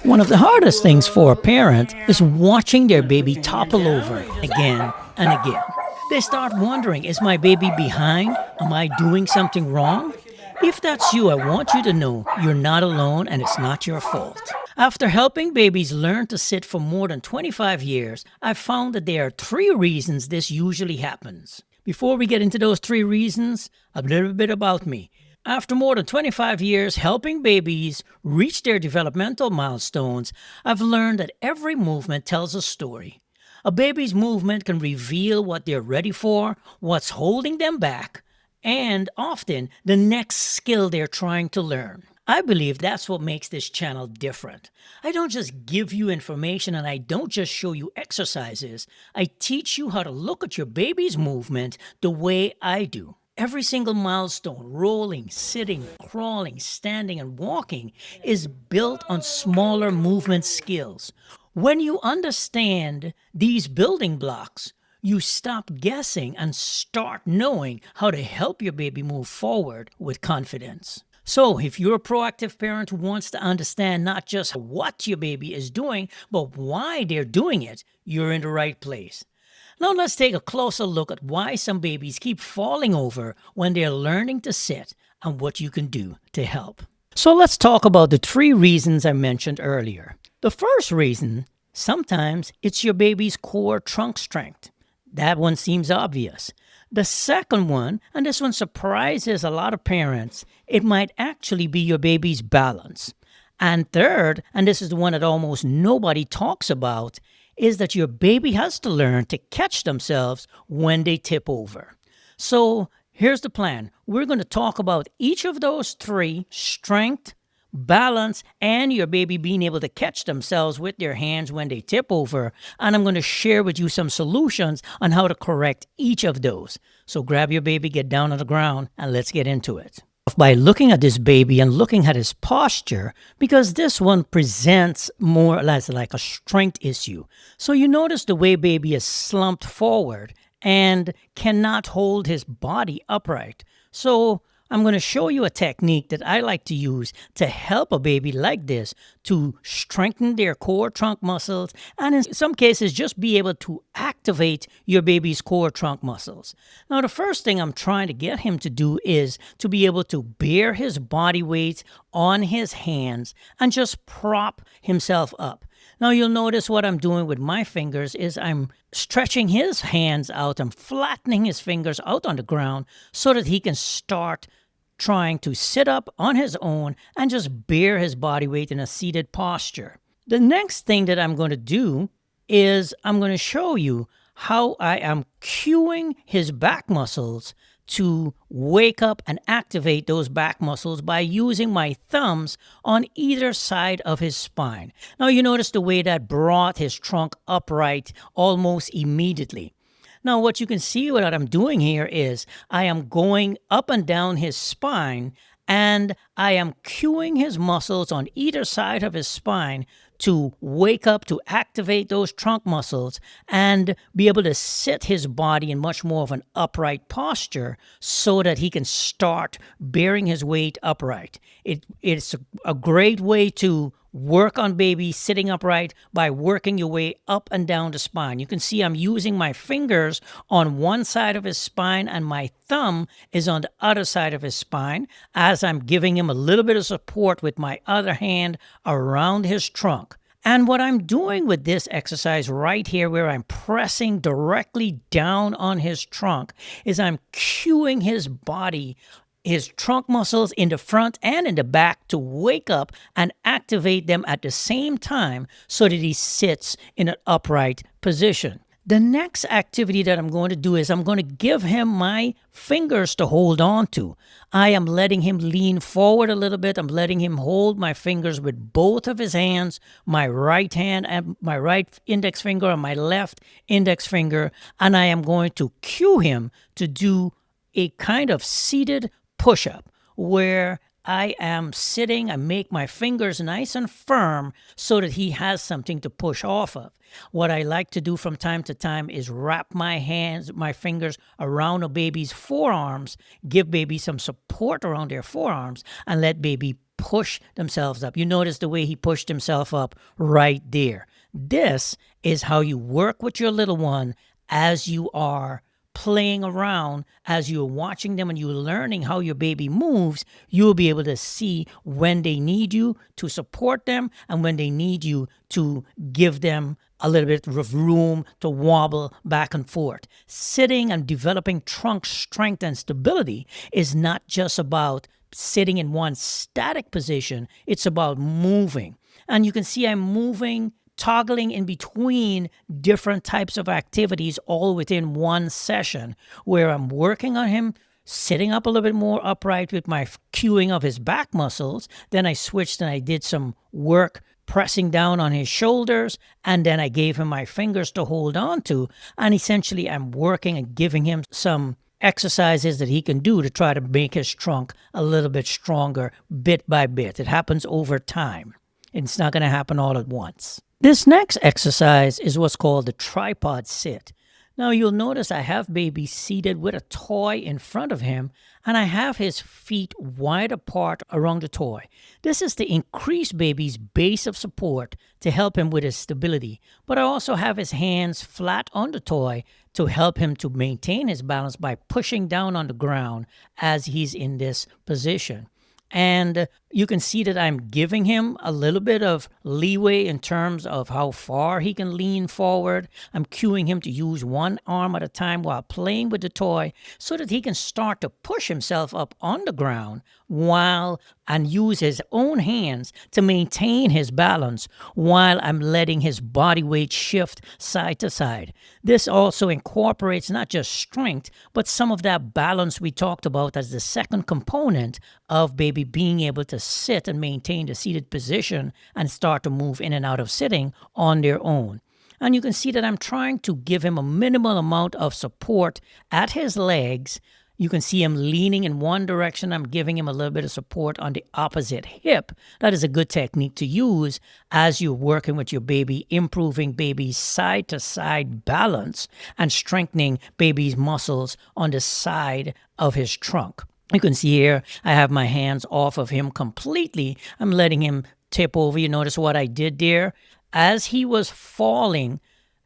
One of the hardest things for a parent is watching their baby topple over again and again. They start wondering, is my baby behind? Am I doing something wrong? If that's you, I want you to know you're not alone and it's not your fault. After helping babies learn to sit for more than 25 years, I've found that there are 3 reasons this usually happens. Before we get into those 3 reasons, a little bit about me. After more than 25 years helping babies reach their developmental milestones, I've learned that every movement tells a story. A baby's movement can reveal what they're ready for, what's holding them back, and often the next skill they're trying to learn. I believe that's what makes this channel different. I don't just give you information and I don't just show you exercises. I teach you how to look at your baby's movement the way I do. Every single milestone, rolling, sitting, crawling, standing, and walking, is built on smaller movement skills. When you understand these building blocks, you stop guessing and start knowing how to help your baby move forward with confidence. So if you're a proactive parent who wants to understand not just what your baby is doing, but why they're doing it, you're in the right place. Now let's take a closer look at why some babies keep falling over when they're learning to sit and what you can do to help. So let's talk about the 3 reasons I mentioned earlier. The first reason, sometimes it's your baby's core trunk strength. That one seems obvious. The second one, and this one surprises a lot of parents, it might actually be your baby's balance. And third, and this is the one that almost nobody talks about, is that your baby has to learn to catch themselves when they tip over. So here's the plan. We're going to talk about each of those 3, strength, balance, and your baby being able to catch themselves with their hands when they tip over. And I'm going to share with you some solutions on how to correct each of those. So grab your baby, get down on the ground, and let's get into it. By looking at this baby and looking at his posture, because this one presents more or less like a strength issue. So you notice the way baby is slumped forward and cannot hold his body upright. So I'm going to show you a technique that I like to use to help a baby like this to strengthen their core trunk muscles and in some cases just be able to activate your baby's core trunk muscles. Now the first thing I'm trying to get him to do is to be able to bear his body weight on his hands and just prop himself up. Now you'll notice what I'm doing with my fingers is I'm stretching his hands out. I'm flattening his fingers out on the ground so that he can start trying to sit up on his own and just bear his body weight in a seated posture. The next thing that I'm going to do is I'm going to show you how I am cueing his back muscles to wake up and activate those back muscles by using my thumbs on either side of his spine. Now you notice the way that brought his trunk upright almost immediately. Now what you can see what I'm doing here is I am going up and down his spine and I am cueing his muscles on either side of his spine to wake up, to activate those trunk muscles and be able to sit his body in much more of an upright posture so that he can start bearing his weight upright. It's a great way to work on baby sitting upright by working your way up and down the spine. You can see I'm using my fingers on one side of his spine and my thumb is on the other side of his spine as I'm giving him a little bit of support with my other hand around his trunk. And what I'm doing with this exercise right here where I'm pressing directly down on his trunk is I'm cueing his body, his trunk muscles in the front and in the back to wake up and activate them at the same time so that he sits in an upright position. The next activity that I'm going to do is I'm going to give him my fingers to hold on to. I am letting him lean forward a little bit. I'm letting him hold my fingers with both of his hands, my right hand and my right index finger and my left index finger. And I am going to cue him to do a kind of seated push-up where I am sitting, I make my fingers nice and firm so that he has something to push off of. What I like to do from time to time is wrap my hands, my fingers around a baby's forearms, give baby some support around their forearms, and let baby push themselves up. You notice the way he pushed himself up right there. This is how you work with your little one as you are playing around, as you're watching them and you're learning how your baby moves. You'll be able to see when they need you to support them and when they need you to give them a little bit of room to wobble back and forth. Sitting and developing trunk strength and stability is not just about sitting in one static position. It's about moving. And you can see I'm moving, toggling in between different types of activities all within one session, where I'm working on him sitting up a little bit more upright with my cueing of his back muscles. Then I switched and I did some work pressing down on his shoulders, and then I gave him my fingers to hold on to. And essentially I'm working and giving him some exercises that he can do to try to make his trunk a little bit stronger bit by bit. It happens over time. It's not going to happen all at once. This next exercise is what's called the tripod sit. Now you'll notice I have baby seated with a toy in front of him, and I have his feet wide apart around the toy. This is to increase baby's base of support to help him with his stability. But I also have his hands flat on the toy to help him to maintain his balance by pushing down on the ground as he's in this position. And you can see that I'm giving him a little bit of leeway in terms of how far he can lean forward. I'm cueing him to use one arm at a time while playing with the toy so that he can start to push himself up on the ground and use his own hands to maintain his balance while I'm letting his body weight shift side to side. This also incorporates not just strength, but some of that balance we talked about as the second component of baby being able to sit and maintain the seated position and start to move in and out of sitting on their own. And you can see that I'm trying to give him a minimal amount of support at his legs. You can see him leaning in one direction. I'm giving him a little bit of support on the opposite hip. That is a good technique to use as you're working with your baby, improving baby's side-to-side balance and strengthening baby's muscles on the side of his trunk. You can see here I have my hands off of him completely. I'm letting him tip over. You notice what I did there? As he was falling,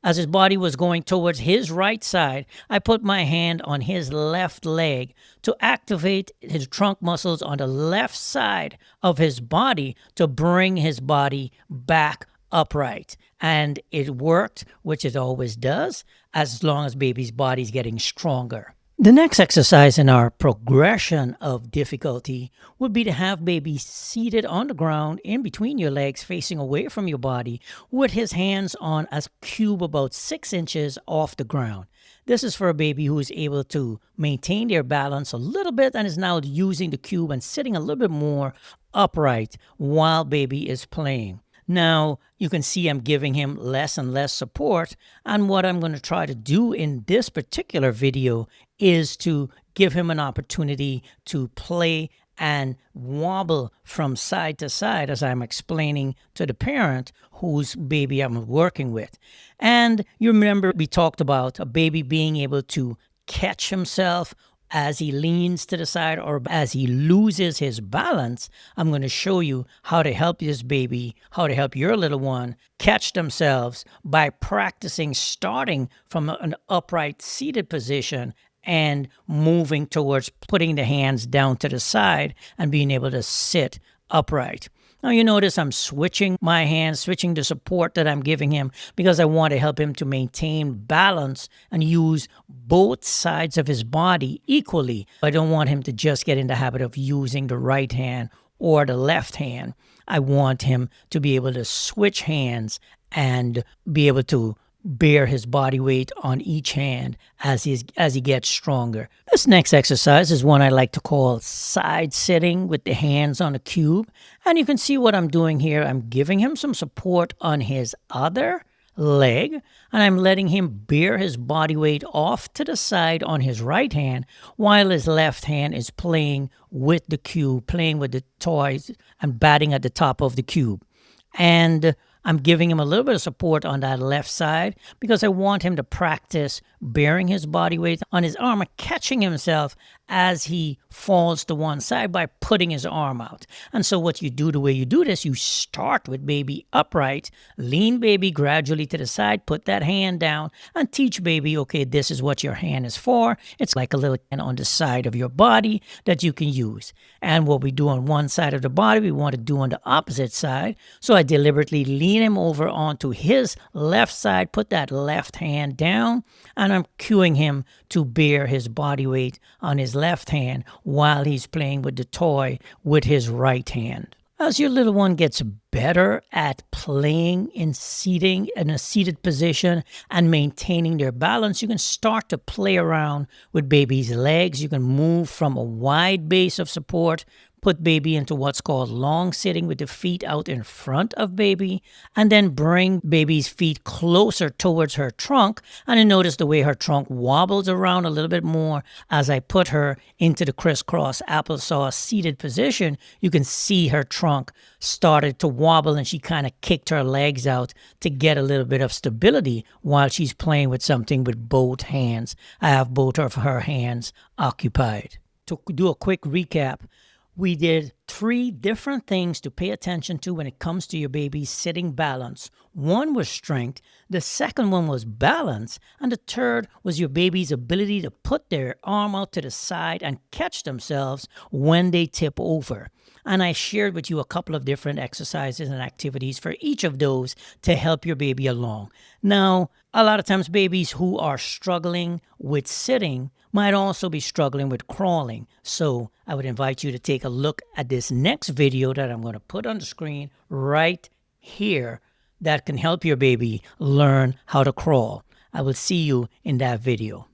as his body was going towards his right side, I put my hand on his left leg to activate his trunk muscles on the left side of his body to bring his body back upright. And it worked, which it always does, as long as baby's body's getting stronger. The next exercise in our progression of difficulty would be to have baby seated on the ground in between your legs facing away from your body with his hands on a cube about 6 inches off the ground. This is for a baby who is able to maintain their balance a little bit and is now using the cube and sitting a little bit more upright while baby is playing. Now, you can see I'm giving him less and less support, and what I'm going to try to do in this particular video is to give him an opportunity to play and wobble from side to side as I'm explaining to the parent whose baby I'm working with. And you remember we talked about a baby being able to catch himself as he leans to the side or as he loses his balance. I'm going to show you how to help this baby, how to help your little one catch themselves by practicing starting from an upright seated position and moving towards putting the hands down to the side and being able to sit upright. Now you notice I'm switching my hands, switching the support that I'm giving him because I want to help him to maintain balance and use both sides of his body equally. I don't want him to just get in the habit of using the right hand or the left hand. I want him to be able to switch hands and be able to bear his body weight on each hand as he gets stronger. This next exercise is one I like to call side sitting with the hands on a cube. And you can see what I'm doing here. I'm giving him some support on his other leg, and I'm letting him bear his body weight off to the side on his right hand while his left hand is playing with the cube, playing with the toys and batting at the top of the cube. And I'm giving him a little bit of support on that left side because I want him to practice bearing his body weight on his arm and catching himself as he falls to one side by putting his arm out. And so what you do, the way you do this, you start with baby upright, lean baby gradually to the side, put that hand down, and teach baby, okay, this is what your hand is for. It's like a little hand on the side of your body that you can use. And what we do on one side of the body, we want to do on the opposite side. So I deliberately lean him over onto his left side, put that left hand down, and I'm cueing him to bear his body weight on his left hand while he's playing with the toy with his right hand. As your little one gets better at playing in seating in a seated position and maintaining their balance, you can start to play around with baby's legs. You can move from a wide base of support, put baby into what's called long sitting with the feet out in front of baby, and then bring baby's feet closer towards her trunk. And you notice the way her trunk wobbles around a little bit more as I put her into the crisscross applesauce seated position. You can see her trunk started to wobble and she kind of kicked her legs out to get a little bit of stability while she's playing with something with both hands. I have both of her hands occupied. To do a quick recap, we did 3 different things to pay attention to when it comes to your baby's sitting balance. One was strength, the second one was balance, and the third was your baby's ability to put their arm out to the side and catch themselves when they tip over. And I shared with you a couple of different exercises and activities for each of those to help your baby along. Now, a lot of times babies who are struggling with sitting might also be struggling with crawling. So I would invite you to take a look at this next video that I'm going to put on the screen right here that can help your baby learn how to crawl. I will see you in that video.